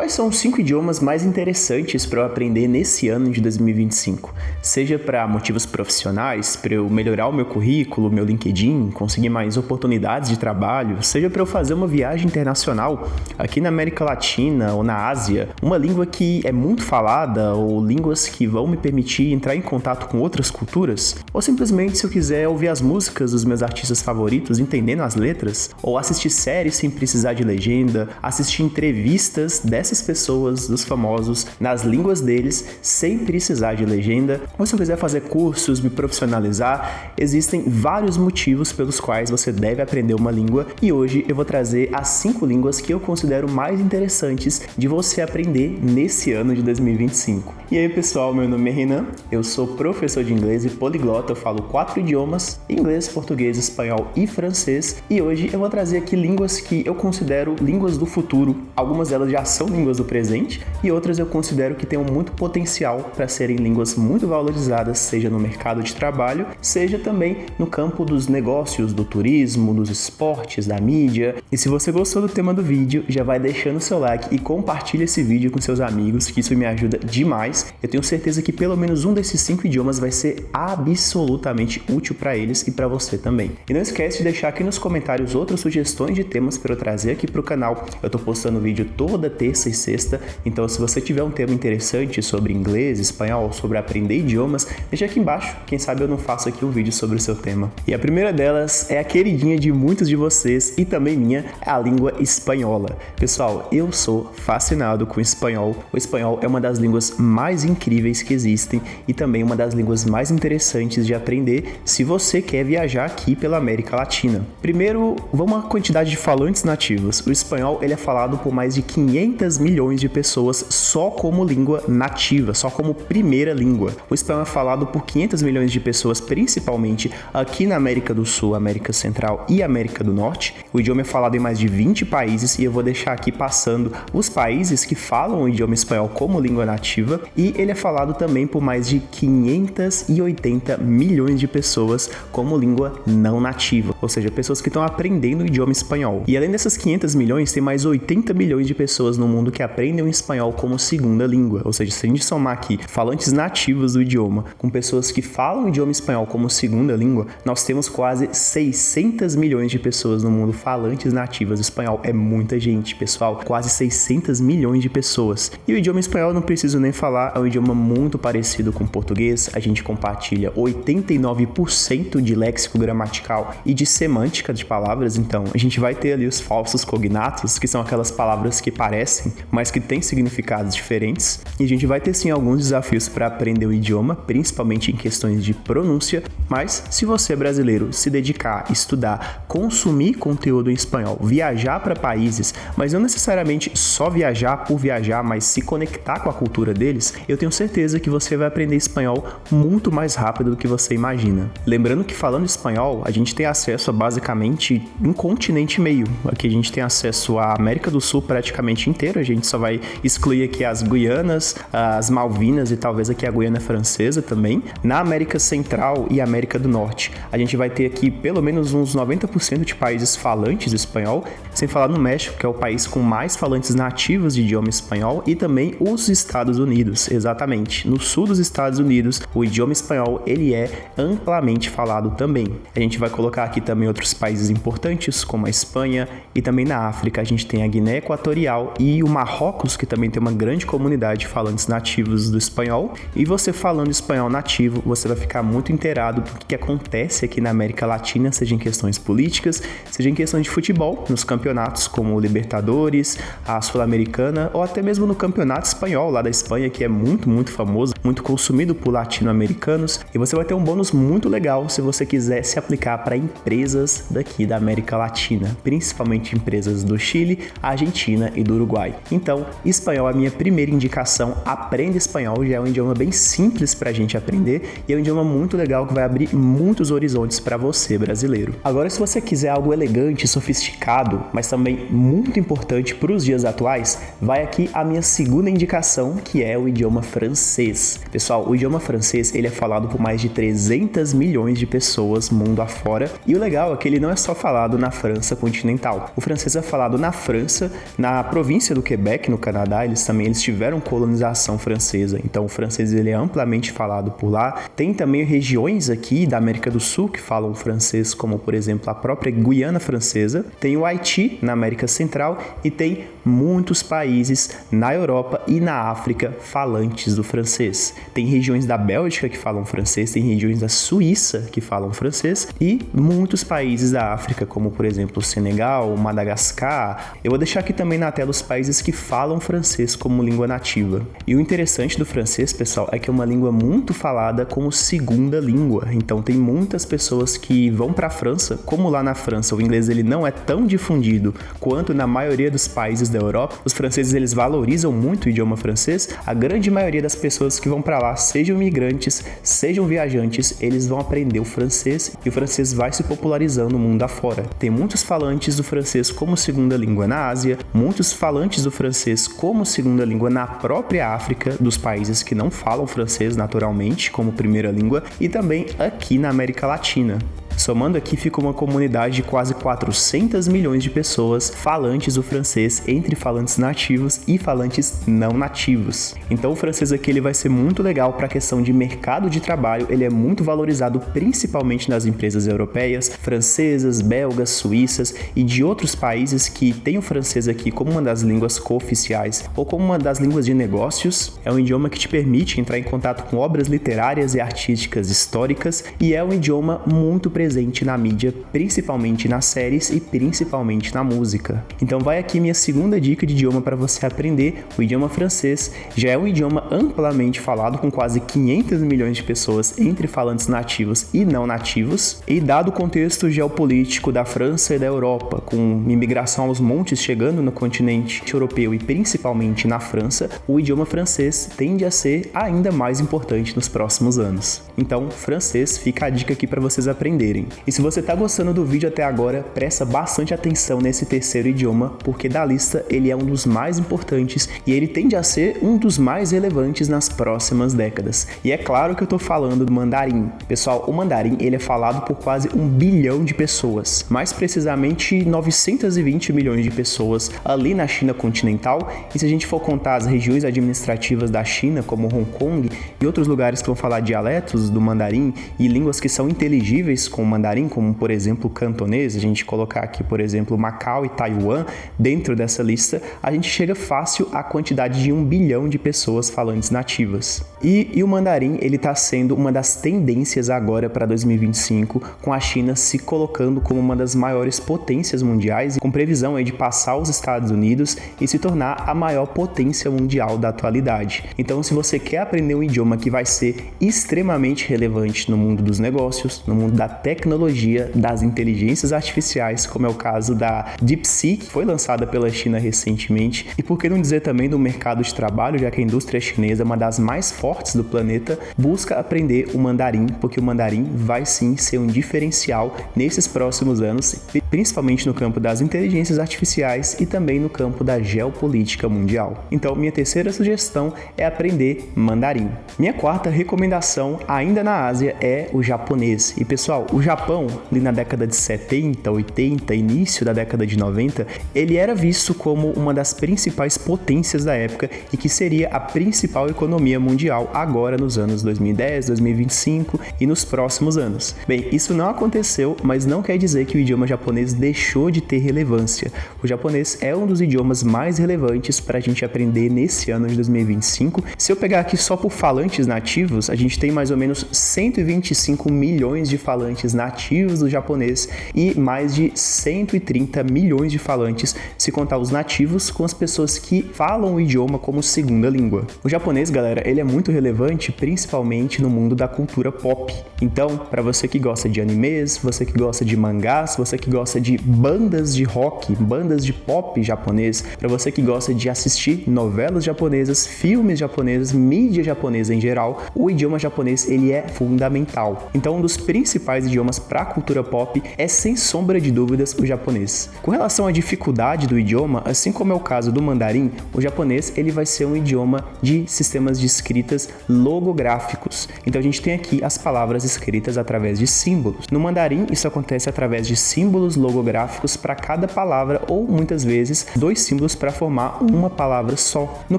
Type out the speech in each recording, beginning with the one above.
Quais são os 5 idiomas mais interessantes para eu aprender nesse ano de 2025? Seja para motivos profissionais, para eu melhorar o meu currículo, meu LinkedIn, conseguir mais oportunidades de trabalho, seja para eu fazer uma viagem internacional aqui na América Latina ou na Ásia, uma língua que é muito falada ou línguas que vão me permitir entrar em contato com outras culturas, ou simplesmente se eu quiser ouvir as músicas dos meus artistas favoritos entendendo as letras, ou assistir séries sem precisar de legenda, assistir entrevistas dessas pessoas, dos famosos, nas línguas deles, sem precisar de legenda, ou se eu quiser fazer cursos, me profissionalizar, existem vários motivos pelos quais você deve aprender uma língua e hoje eu vou trazer as 5 línguas que eu considero mais interessantes de você aprender nesse ano de 2025. E aí pessoal, meu nome é Renan, eu sou professor de inglês e poliglota, eu falo 4 idiomas, inglês, português, espanhol e francês, e hoje eu vou trazer aqui línguas que eu considero línguas do futuro. Algumas delas já são línguas do presente e outras eu considero que tenham muito potencial para serem línguas muito valorizadas, seja no mercado de trabalho, seja também no campo dos negócios, do turismo, dos esportes, da mídia. E se você gostou do tema do vídeo, já vai deixando o seu like e compartilha esse vídeo com seus amigos, que isso me ajuda demais. Eu tenho certeza que pelo menos um desses 5 idiomas vai ser absolutamente útil para eles e para você também. E não esquece de deixar aqui nos comentários outras sugestões de temas para eu trazer aqui para o canal. Eu tô postando vídeo toda terça e sexta, então se você tiver um tema interessante sobre inglês, espanhol, sobre aprender idiomas, deixa aqui embaixo, quem sabe eu não faço aqui um vídeo sobre o seu tema. E a primeira delas é a queridinha de muitos de vocês e também minha, a língua espanhola. Pessoal, eu sou fascinado com o espanhol. O espanhol é uma das línguas mais incríveis que existem e também uma das línguas mais interessantes de aprender se você quer viajar aqui pela América Latina. Primeiro, vamos à quantidade de falantes nativos. O espanhol ele é falado por mais de 500 milhões de pessoas só como língua nativa, só como primeira língua. O espanhol é falado por 500 milhões de pessoas, principalmente aqui na América do Sul, América Central e América do Norte. O idioma é falado em mais de 20 países e eu vou deixar aqui passando os países que falam o idioma espanhol como língua nativa, e ele é falado também por mais de 580 milhões de pessoas como língua não nativa, ou seja, pessoas que estão aprendendo o idioma espanhol. E além dessas 500 milhões, tem mais 80 milhões de pessoas no mundo que aprendem o espanhol como segunda língua, ou seja, se a gente somar aqui falantes nativos do idioma com pessoas que falam o idioma espanhol como segunda língua, nós temos quase 600 milhões de pessoas no mundo falantes nativas do espanhol. É muita gente, pessoal, quase 600 milhões de pessoas. E o idioma espanhol, não preciso nem falar, é um idioma muito parecido com o português. A gente compartilha 89% de léxico gramatical e de semântica de palavras, então a gente vai ter ali os falsos cognatos, que são aquelas palavras que parecem, mas que têm significados diferentes. E a gente vai ter sim alguns desafios para aprender o idioma, principalmente em questões de pronúncia, mas se você é brasileiro, se dedicar, estudar, consumir conteúdo em espanhol, viajar para países, mas não necessariamente só viajar por viajar, mas se conectar com a cultura deles, eu tenho certeza que você vai aprender espanhol muito mais rápido do que você imagina. Lembrando que falando espanhol, a gente tem acesso a basicamente um continente e meio. Aqui a gente tem acesso à América do Sul praticamente inteira, a gente só vai excluir aqui as Guianas, as Malvinas e talvez aqui a Guiana Francesa também. Na América Central e América do Norte, a gente vai ter aqui pelo menos uns 90% de países falantes de espanhol, sem falar no México, que é o país com mais falantes nativos de idioma espanhol, e também os Estados Unidos, exatamente. No sul dos Estados Unidos, o idioma espanhol ele é amplamente falado também. A gente vai colocar aqui também outros países importantes, como a Espanha, e também na África a gente tem a Guiné Equatorial e o Marrocos, que também tem uma grande comunidade de falantes nativos do espanhol. E você falando espanhol nativo, você vai ficar muito inteirado do que acontece aqui na América Latina, seja em questões políticas, seja em questões de futebol, nos campeonatos como o Libertadores, a Sul-Americana, ou até mesmo no campeonato espanhol lá da Espanha, que é muito famoso, muito consumido por latino-americanos. E você vai ter um bônus muito legal se você quiser se aplicar para empresas daqui da América Latina, principalmente empresas do Chile, Argentina e do Uruguai. Então, espanhol é a minha primeira indicação. Aprenda espanhol, já é um idioma bem simples para a gente aprender e é um idioma muito legal que vai abrir muitos horizontes para você, brasileiro. Agora, se você quiser algo elegante, sofisticado, mas também muito importante para os dias atuais, vai aqui a minha segunda indicação, que é o idioma francês. Pessoal, o idioma francês ele é falado por mais de 300 milhões de pessoas mundo afora, e o legal é que ele não é só falado na França continental. O francês é falado na França, na província do Quebec, no Canadá, eles tiveram colonização francesa, então o francês ele é amplamente falado por lá. Tem também regiões aqui da América do Sul que falam francês, como por exemplo a própria Guiana Francesa, tem o Haiti na América Central e tem muitos países na Europa e na África falantes do francês. Tem regiões da Bélgica que falam francês, tem regiões da Suíça que falam francês e muitos países da África, como por exemplo o Senegal, Madagascar. Eu vou deixar aqui também na tela os países que falam francês como língua nativa. E o interessante do francês, pessoal, é que é uma língua muito falada como segunda língua. Então tem muitas pessoas que vão para a França, como lá na França o inglês ele não é tão difundido quanto na maioria dos países da Europa. Os franceses eles valorizam muito o idioma francês. A grande maioria das pessoas que vão para lá, sejam migrantes, sejam viajantes, eles vão aprender o francês e o francês vai se popularizando no mundo afora. Tem muitos falantes do francês como segunda língua na Ásia, muitos falantes do francês como segunda língua na própria África, dos países que não falam francês naturalmente como primeira língua, e também aqui na América Latina. Somando aqui, fica uma comunidade de quase 400 milhões de pessoas falantes do francês, entre falantes nativos e falantes não nativos. Então o francês aqui ele vai ser muito legal para a questão de mercado de trabalho, ele é muito valorizado principalmente nas empresas europeias, francesas, belgas, suíças e de outros países que têm o francês aqui como uma das línguas cooficiais ou como uma das línguas de negócios. É um idioma que te permite entrar em contato com obras literárias e artísticas históricas e é um idioma muito presente na mídia, principalmente nas séries e principalmente na música. Então vai aqui minha segunda dica de idioma para você aprender. O idioma francês já é um idioma amplamente falado com quase 500 milhões de pessoas entre falantes nativos e não nativos, e dado o contexto geopolítico da França e da Europa, com imigração aos montes chegando no continente europeu e principalmente na França, o idioma francês tende a ser ainda mais importante nos próximos anos. Então, francês, fica a dica aqui para vocês aprenderem. E se você está gostando do vídeo até agora, presta bastante atenção nesse terceiro idioma, porque da lista ele é um dos mais importantes e ele tende a ser um dos mais relevantes nas próximas décadas. E é claro que eu estou falando do mandarim. Pessoal, o mandarim ele é falado por quase 1 bilhão de pessoas, mais precisamente 920 milhões de pessoas ali na China continental, e se a gente for contar as regiões administrativas da China, como Hong Kong e outros lugares que vão falar dialetos do mandarim e línguas que são inteligíveis com o mandarim, como por exemplo o cantonês, a gente colocar aqui por exemplo Macau e Taiwan dentro dessa lista, a gente chega fácil à quantidade de 1 bilhão de pessoas falantes nativas. E o mandarim ele está sendo uma das tendências agora para 2025, com a China se colocando como uma das maiores potências mundiais e com previsão aí de passar os Estados Unidos e se tornar a maior potência mundial da atualidade. Então, se você quer aprender um idioma que vai ser extremamente relevante no mundo dos negócios, no mundo da tecnologia, das inteligências artificiais, como é o caso da DeepSeek, que foi lançada pela China recentemente, e por que não dizer também do mercado de trabalho, já que a indústria chinesa é uma das mais fortes do planeta, busca aprender o mandarim, porque o mandarim vai sim ser um diferencial nesses próximos anos, principalmente no campo das inteligências artificiais e também no campo da geopolítica mundial. Então, minha terceira sugestão é aprender mandarim. Minha quarta recomendação, ainda na Ásia, é o japonês. E pessoal, o Japão, ali na década de 70, 80, início da década de 90, ele era visto como uma das principais potências da época e que seria a principal economia mundial agora nos anos 2010, 2025 e nos próximos anos. Bem, isso não aconteceu, mas não quer dizer que o idioma japonês deixou de ter relevância. O japonês é um dos idiomas mais relevantes para a gente aprender nesse ano de 2025. Se eu pegar aqui só por falantes nativos, a gente tem mais ou menos 125 milhões de falantes nativos do japonês e mais de 130 milhões de falantes, se contar os nativos com as pessoas que falam o idioma como segunda língua. O japonês, galera, ele é muito relevante principalmente no mundo da cultura pop. Então, para você que gosta de animes, você que gosta de mangás, você que gosta de bandas de rock, bandas de pop japonês, para você que gosta de assistir novelas japonesas, filmes japoneses, mídia japonesa em geral, o idioma japonês ele é fundamental. Então, um dos principais idiomas idiomas para a cultura pop é, sem sombra de dúvidas, o japonês. Com relação à dificuldade do idioma, assim como é o caso do mandarim, o japonês ele vai ser um idioma de sistemas de escritas logográficos. Então a gente tem aqui as palavras escritas através de símbolos. No mandarim, isso acontece através de símbolos logográficos para cada palavra ou, muitas vezes, 2 símbolos para formar uma palavra só. No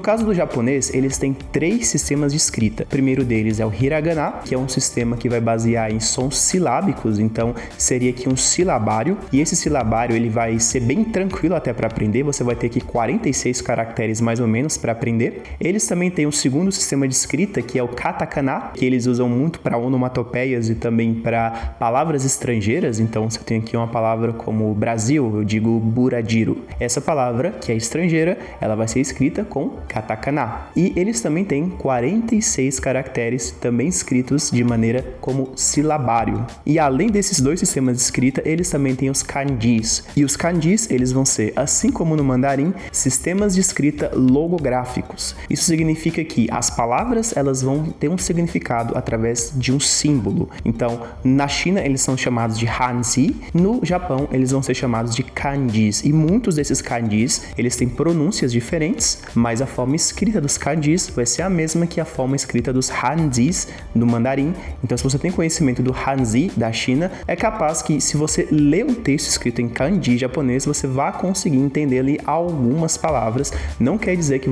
caso do japonês, eles têm 3 sistemas de escrita. O primeiro deles é o hiragana, que é um sistema que vai basear em sons silábicos, então seria aqui um silabário, e esse silabário ele vai ser bem tranquilo até para aprender, você vai ter aqui 46 caracteres mais ou menos para aprender. Eles também têm um segundo sistema de escrita, que é o katakana, que eles usam muito para onomatopeias e também para palavras estrangeiras. Então, se eu tenho aqui uma palavra como Brasil, eu digo buradiro. Essa palavra, que é estrangeira, ela vai ser escrita com katakana. E eles também têm 46 caracteres também escritos de maneira como silabário. E além desses 2 sistemas de escrita, eles também têm os kanjis. E os kanjis, eles vão ser, assim como no mandarim, sistemas de escrita logográficos. Isso significa que as palavras, elas vão ter um significado através de um símbolo. Então, na China, eles são chamados de hanzi, no Japão, eles vão ser chamados de kanjis. E muitos desses kanjis, eles têm pronúncias diferentes, mas a forma escrita dos kanjis vai ser a mesma que a forma escrita dos hanzis do mandarim. Então, se você tem conhecimento do hanzi da China, é capaz que, se você ler um texto escrito em kanji japonês, você vai conseguir entender ali algumas palavras. Não quer dizer que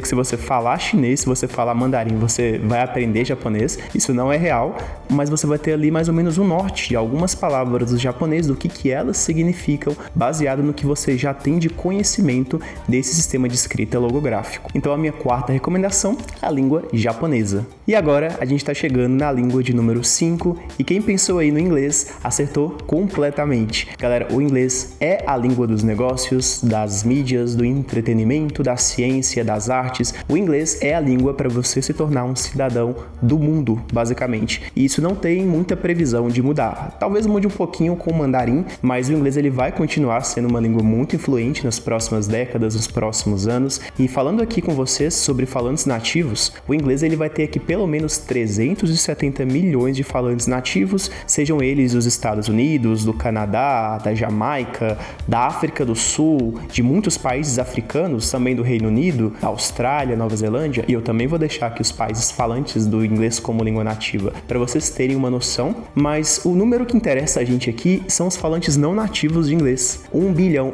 se você falar chinês, se você falar mandarim, você vai aprender japonês. Isso não é real, mas você vai ter ali mais ou menos um norte de algumas palavras do japonês, do que elas significam, baseado no que você já tem de conhecimento desse sistema de escrita logográfico. Então, a minha quarta recomendação é a língua japonesa. E agora, a gente está chegando na língua de número 5, e quem pensou aí no inglês acertou completamente. Galera, o inglês é a língua dos negócios, das mídias, do entretenimento, da ciência, das artes. O inglês é a língua para você se tornar um cidadão do mundo, basicamente. E isso não tem muita previsão de mudar. Talvez mude um pouquinho com o mandarim, mas o inglês ele vai continuar sendo uma língua muito influente nas próximas décadas, nos próximos anos. E falando aqui com vocês sobre falantes nativos, o inglês ele vai ter aqui pelo menos 370 milhões de falantes nativos, sejam eles dos Estados Unidos, do Canadá, da Jamaica, da África do Sul, de muitos países africanos, também do Reino Unido, Austrália, Nova Zelândia, e eu também vou deixar aqui os países falantes do inglês como língua nativa, para vocês terem uma noção, mas o número que interessa a gente aqui são os falantes não nativos de inglês. 1,5 bilhão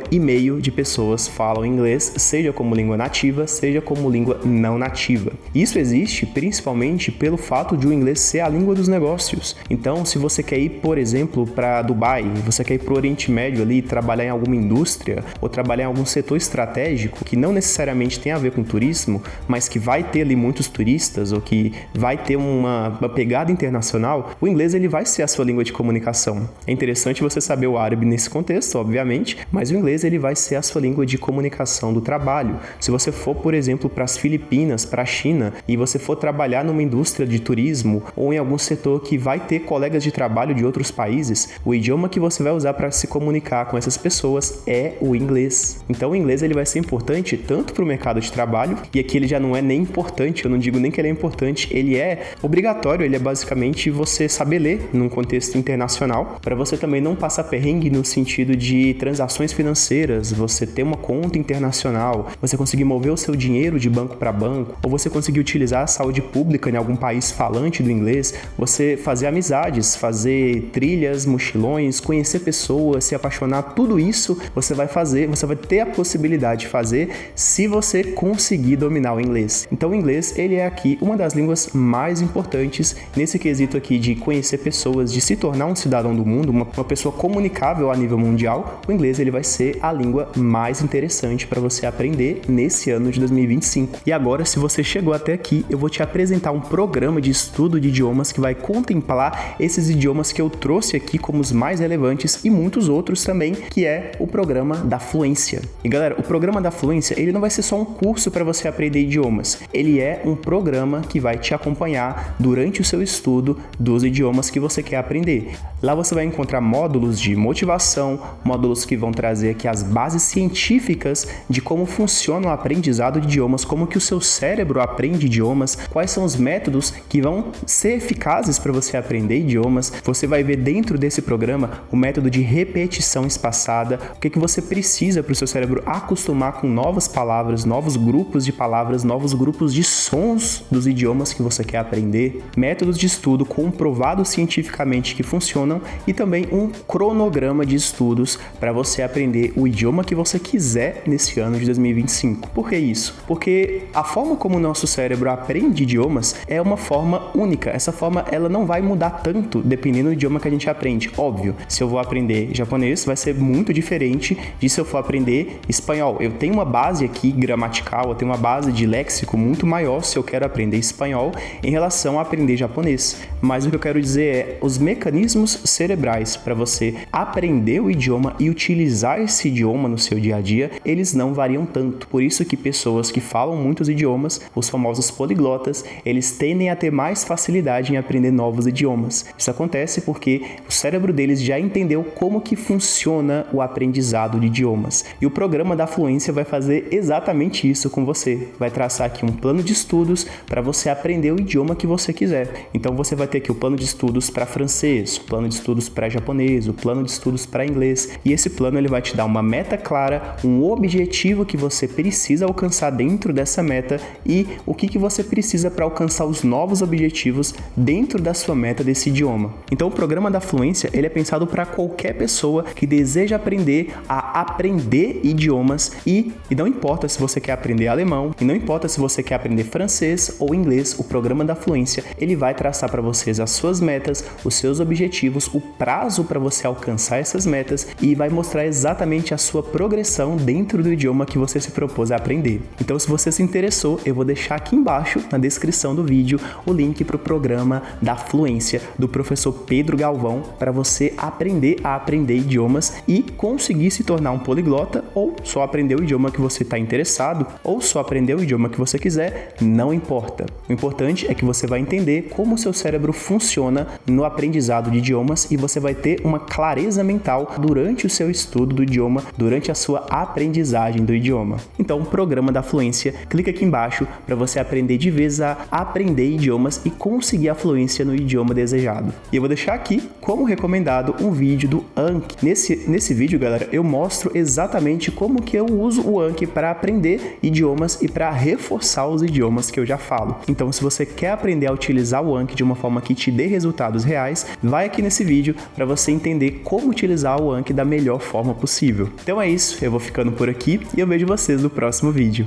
de pessoas falam inglês, seja como língua nativa, seja como língua não nativa. Isso existe principalmente pelo fato de o inglês ser a língua dos negócios. Então, se você quer ir, por exemplo, para Dubai, você quer ir para o Oriente Médio ali, trabalhar em alguma indústria ou trabalhar em algum setor estratégico que não necessariamente tem a ver com turismo, mas que vai ter ali muitos turistas ou que vai ter uma pegada internacional, o inglês ele vai ser a sua língua de comunicação. É interessante você saber o árabe nesse contexto, obviamente, mas o inglês ele vai ser a sua língua de comunicação do trabalho. Se você for, por exemplo, para as Filipinas, para a China, e você for trabalhar numa indústria de turismo ou em algum setor que vai ter colegas de trabalho de outros países, o idioma que você vai usar para se comunicar com essas pessoas é o inglês. Então o inglês ele vai ser importante tanto para o mercado de trabalho, e aqui ele já não é nem importante, eu não digo nem que ele é importante, ele é obrigatório, ele é basicamente você saber ler num contexto internacional, para você também não passar perrengue no sentido de transações financeiras, você ter uma conta internacional, você conseguir mover o seu dinheiro de banco para banco, ou você conseguir utilizar a saúde pública em algum país falante do inglês, você fazer amizades, fazer trilhas, mochilões, conhecer pessoas, se apaixonar, tudo isso você vai fazer, você vai ter a possibilidade de fazer se você conseguir dominar o inglês. Então o inglês, ele é aqui uma das línguas mais importantes nesse quesito aqui de conhecer pessoas, de se tornar um cidadão do mundo, uma pessoa comunicável a nível mundial. O inglês ele vai ser a língua mais interessante para você aprender nesse ano de 2025. E agora, se você chegou até aqui, eu vou te apresentar um programa de estudo de idiomas que vai contemplar esses idiomas que eu trouxe aqui como os mais relevantes e muitos outros também, que é o programa da Fluência. E galera, o programa da Fluência, ele não vai ser só um curso para você aprender idiomas, ele é um programa que vai te acompanhar durante o seu estudo dos idiomas que você quer aprender. Lá você vai encontrar módulos de motivação, módulos que vão trazer aqui as bases científicas de como funciona o aprendizado de idiomas, como que o seu cérebro aprende idiomas, quais são os métodos que vão ser eficazes para você aprender idiomas, você vai ver dentro desse programa o método de repetição espaçada, o que você precisa para o seu cérebro acostumar com novas palavras, novos grupos de palavras, novos grupos de sons dos idiomas que você quer aprender, métodos de estudo comprovados cientificamente que funcionam e também um cronograma de estudos para você aprender o idioma que você quiser nesse ano de 2025. Por que isso? Porque a forma como o nosso cérebro aprende idiomas é uma forma única. Essa forma ela não vai mudar tanto dependendo do idioma que a gente aprende. Óbvio, se eu vou aprender japonês, vai ser muito diferente de se eu for aprender espanhol. Eu tenho uma base aqui gramatical, eu tenho uma base de léxico muito maior se eu quero aprender espanhol em relação a aprender japonês. Mas o que eu quero dizer é os mecanismos cerebrais para você aprender o idioma e utilizar esse idioma no seu dia a dia, eles não variam tanto. Por isso que pessoas que falam muitos idiomas, os famosos poliglotas, eles tendem a ter mais facilidade em aprender novos idiomas. Isso acontece porque o cérebro deles já entendeu como que funciona o aprendizado de idiomas. E o programa da Fluência vai fazer exatamente isso com você. Vai traçar aqui um plano de estudos para você aprender o idioma que você quiser. Então você vai ter aqui o plano de estudos para francês, o plano de estudos para japonês, o plano de estudos para inglês. E esse plano ele vai te dar uma meta clara, um objetivo que você precisa alcançar dentro dessa meta e o que você precisa para alcançar os novos objetivos dentro da sua meta desse idioma. Então o programa da Fluência ele é pensado para qualquer pessoa que deseja aprender a aprender idiomas e não importa se você quer aprender alemão, e não importa se você quer aprender francês ou inglês, o programa da Fluência ele vai traçar para vocês as suas metas, os seus objetivos, o prazo para você alcançar essas metas e vai mostrar exatamente a sua progressão dentro do idioma que você se propôs a aprender. Então, se você se interessou, eu vou deixar aqui embaixo na descrição do vídeo o link para o programa da Fluência do professor Pedro Galvão para você aprender a aprender idiomas e conseguir se tornar um poliglota ou só aprender o idioma que você está interessado ou só aprender o idioma que você quiser, não importa. O importante é que você vai entender como o seu cérebro funciona no aprendizado de idiomas e você vai ter uma clareza mental durante o seu estudo do idioma, durante a sua aprendizagem do idioma. Então, o programa da Fluência, clica aqui embaixo para você aprender de vez a aprender idiomas e conseguir a fluência no idioma desejado. E eu vou deixar aqui, como recomendado, um vídeo do Anki. Nesse vídeo, galera, eu mostro exatamente como que eu uso o Anki para aprender idiomas e para reforçar os idiomas que eu já falo. Então, se você quer aprender a utilizar o Anki de uma forma que te dê resultados reais, vai aqui nesse vídeo para você entender como utilizar o Anki da melhor forma possível. Então é isso, eu vou ficando por aqui e eu vejo vocês no próximo vídeo.